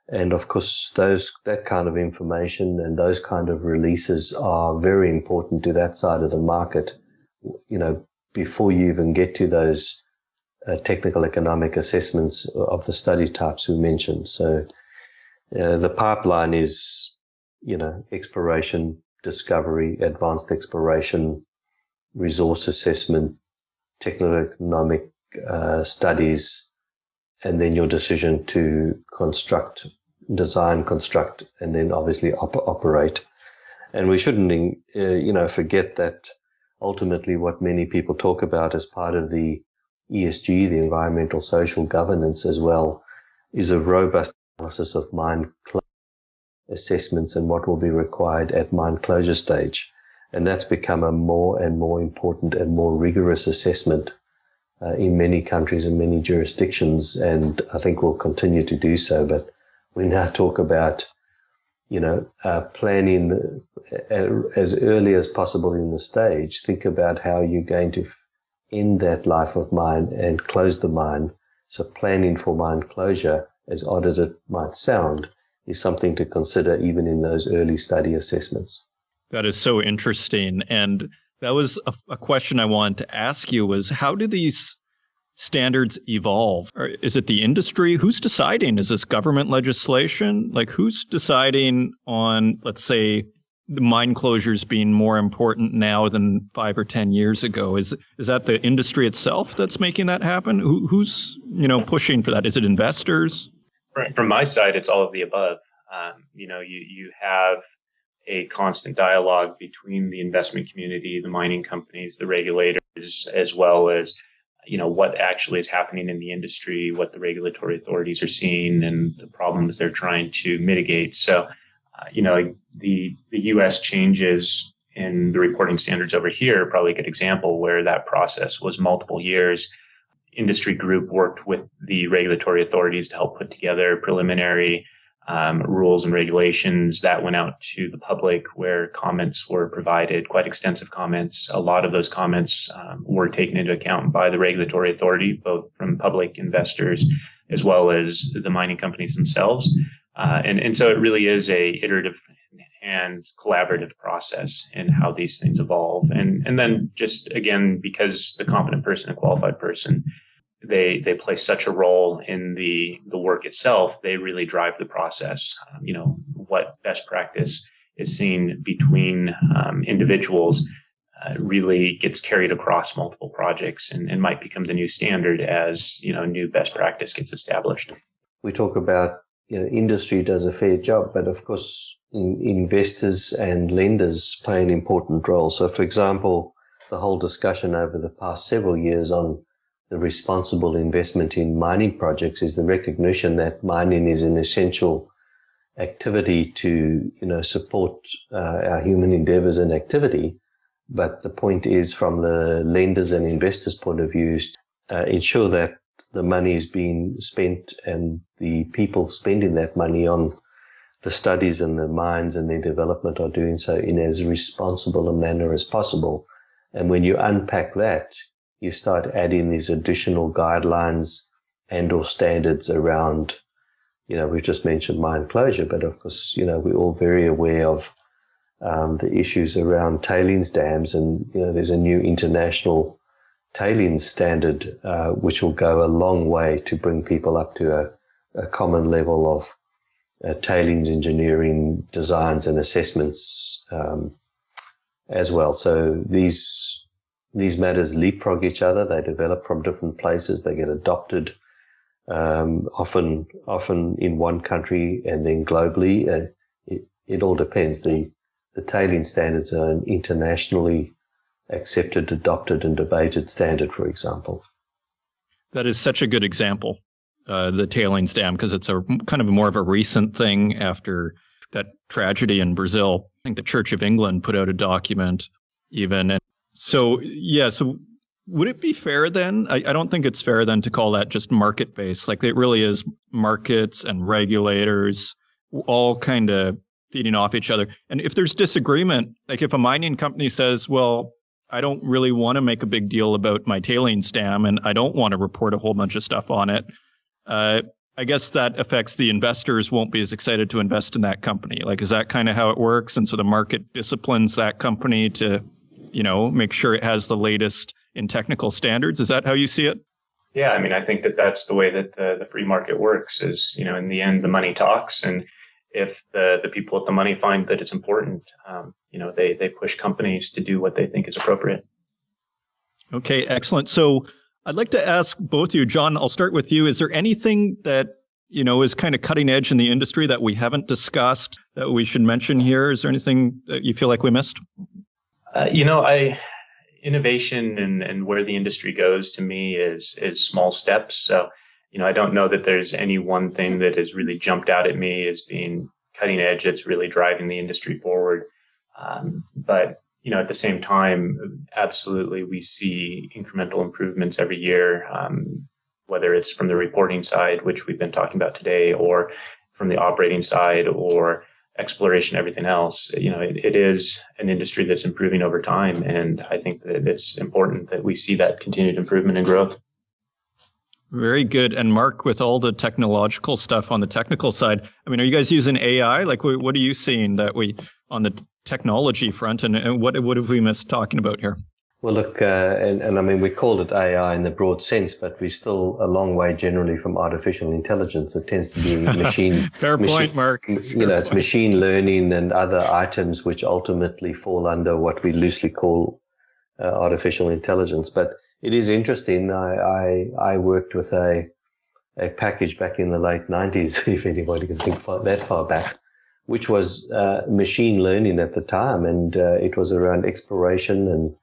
And of course, that kind of information and those kind of releases are very important to that side of the market, before you even get to those technical economic assessments of the study types we mentioned. So the pipeline is, exploration, discovery, advanced exploration, resource assessment, technical economic studies, and then your decision to construct design, construct, and then obviously operate. And we shouldn't, forget that ultimately what many people talk about as part of the ESG, the environmental social governance as well, is a robust analysis of mine assessments and what will be required at mine closure stage. And that's become a more and more important and more rigorous assessment in many countries and many jurisdictions, and I think will continue to do so. But we now talk about planning as early as possible in the stage. Think about how you're going to end that life of mine and close the mine. So planning for mine closure, as odd as it might sound, is something to consider even in those early study assessments. That is so interesting. And that was a question I wanted to ask you was, how do these standards evolve? Or is it the industry? Who's deciding? Is this government legislation? Like, who's deciding on, let's say, the mine closures being more important now than 5 or 10 years ago? Is that the industry itself that's making that happen? Who's pushing for that? Is it investors? From my side, it's all of the above. You have a constant dialogue between the investment community, the mining companies, the regulators, as well as what actually is happening in the industry, what the regulatory authorities are seeing, and the problems they're trying to mitigate. So, the U.S. changes in the reporting standards over here, probably a good example where that process was multiple years. Industry group worked with the regulatory authorities to help put together preliminary rules and regulations that went out to the public, where comments were provided, quite extensive comments. A lot of those comments were taken into account by the regulatory authority, both from public investors as well as the mining companies themselves. And so it really is a iterative and collaborative process in how these things evolve. And then just, again, because the competent person, a qualified person, they play such a role in the work itself, they really drive the process. What best practice is seen between individuals really gets carried across multiple projects and might become the new standard as, new best practice gets established. We talk about, industry does a fair job, but of course, investors and lenders play an important role. So, for example, the whole discussion over the past several years on the responsible investment in mining projects is the recognition that mining is an essential activity to, support our human endeavors and activity. But the point is, from the lenders and investors' point of view, ensure that the money is being spent and the people spending that money on the studies and the mines and their development are doing so in as responsible a manner as possible. And when you unpack that, you start adding these additional guidelines and or standards around, we've just mentioned mine closure, but of course, we're all very aware of the issues around tailings dams. And, there's a new international tailings standard, which will go a long way to bring people up to a common level of tailings engineering designs and assessments as well. So these matters leapfrog each other. They develop from different places. They get adopted often in one country and then globally. It all depends. The tailing standards are an internationally accepted, adopted, and debated standard, for example. That is such a good example, the tailings dam, because it's a kind of more of a recent thing after that tragedy in Brazil. I think the Church of England put out a document even. And so would it be fair then? I don't think it's fair then to call that just market-based. Like, it really is markets and regulators all kind of feeding off each other. And if there's disagreement, like if a mining company says, well, I don't really want to make a big deal about my tailings dam and I don't want to report a whole bunch of stuff on it, I guess that affects the investors won't be as excited to invest in that company. Like, is that kind of how it works? And so the market disciplines that company to, make sure it has the latest in technical standards. Is that how you see it? Yeah, I think that's the way that the free market works is, in the end, the money talks. And if the people with the money find that it's important, they push companies to do what they think is appropriate. Okay, excellent. So I'd like to ask both of you, John, I'll start with you. Is there anything that is kind of cutting edge in the industry that we haven't discussed that we should mention here? Is there anything that you feel like we missed? Innovation and where the industry goes to me is small steps. So, I don't know that there's any one thing that has really jumped out at me as being cutting edge that's really driving the industry forward. But at the same time, absolutely, we see incremental improvements every year, whether it's from the reporting side, which we've been talking about today, or from the operating side, or exploration, everything else. It is an industry that's improving over time. And I think that it's important that we see that continued improvement and growth. Very good. And Mark, with all the technological stuff on the technical side, are you guys using AI? Like, what are you seeing that on the technology front, and what have we missed talking about here? Well, look, we called it AI in the broad sense, but we're still a long way generally from artificial intelligence. It tends to be machine. Fair point, Mark. It's machine learning and other items which ultimately fall under what we loosely call artificial intelligence. But it is interesting. I worked with a package back in the late 90s, if anybody can think that far back, which was machine learning at the time, and it was around exploration and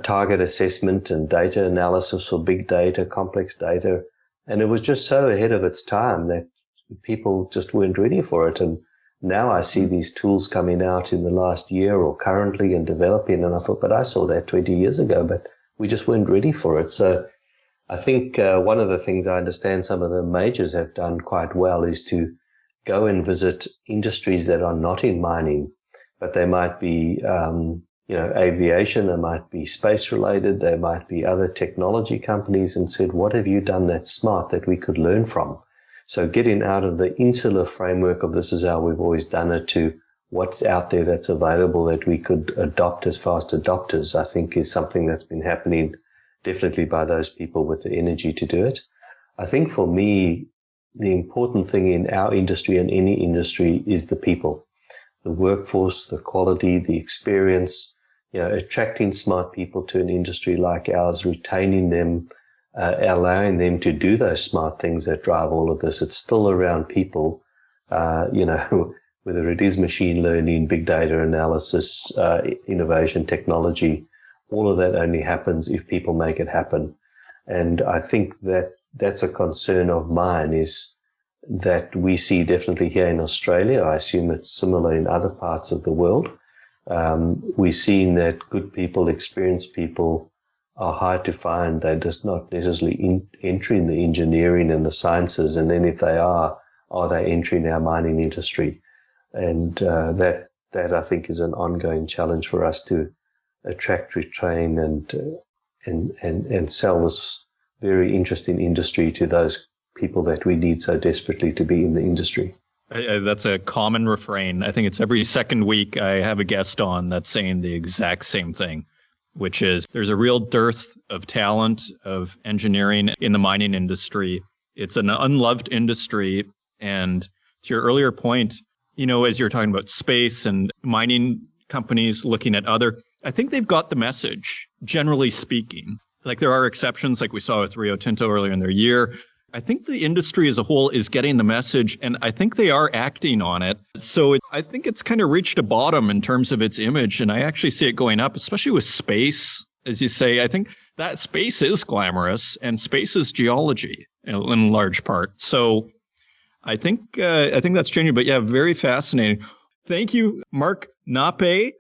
target assessment and data analysis for big data, complex data. And it was just so ahead of its time that people just weren't ready for it. And now I see these tools coming out in the last year or currently and developing. And I thought, but I saw that 20 years ago, but we just weren't ready for it. So I think one of the things I understand some of the majors have done quite well is to go and visit industries that are not in mining, but they might be aviation, they might be space related, they might be other technology companies, and said, what have you done that's smart that we could learn from? So getting out of the insular framework of this is how we've always done it to what's out there that's available that we could adopt as fast adopters, I think is something that's been happening definitely by those people with the energy to do it. I think for me, the important thing in our industry and any industry is the people, the workforce, the quality, the experience, attracting smart people to an industry like ours, retaining them, allowing them to do those smart things that drive all of this. It's still around people, whether it is machine learning, big data analysis, innovation, technology, all of that only happens if people make it happen. And I think that that's a concern of mine, is that we see definitely here in Australia. I assume it's similar in other parts of the world. We're seeing that good people, experienced people are hard to find. They're just not necessarily entering the engineering and the sciences. And then if they are they entering our mining industry? And that I think is an ongoing challenge for us to attract, retrain, and sell this very interesting industry to those people that we need so desperately to be in the industry. That's a common refrain. I think it's every second week I have a guest on that's saying the exact same thing, which is there's a real dearth of talent, of engineering in the mining industry. It's an unloved industry. And to your earlier point, as you're talking about space and mining companies looking at I think they've got the message, generally speaking. Like there are exceptions, like we saw with Rio Tinto earlier in their year. I think the industry as a whole is getting the message, and I think they are acting on it. So I think it's kind of reached a bottom in terms of its image, and I actually see it going up, especially with space. As you say, I think that space is glamorous, and space is geology in large part. So I think that's changing, but yeah, very fascinating. Thank you, Mark Noppe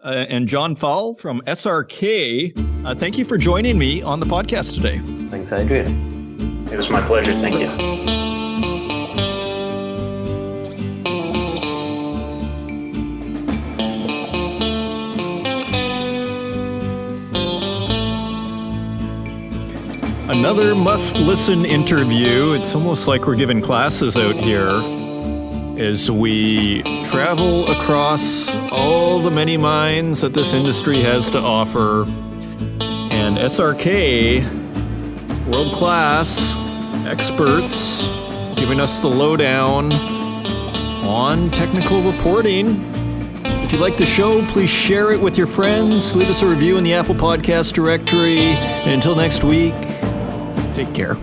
and John Pfahl from SRK. Thank you for joining me on the podcast today. Thanks, Adrian. It was my pleasure. Thank you. Another must-listen interview. It's almost like we're giving classes out here as we travel across all the many mines that this industry has to offer. And SRK, world-class experts, giving us the lowdown on technical reporting. If you like the show, please share it with your friends. Leave us a review in the Apple Podcast directory. And until next week, take care.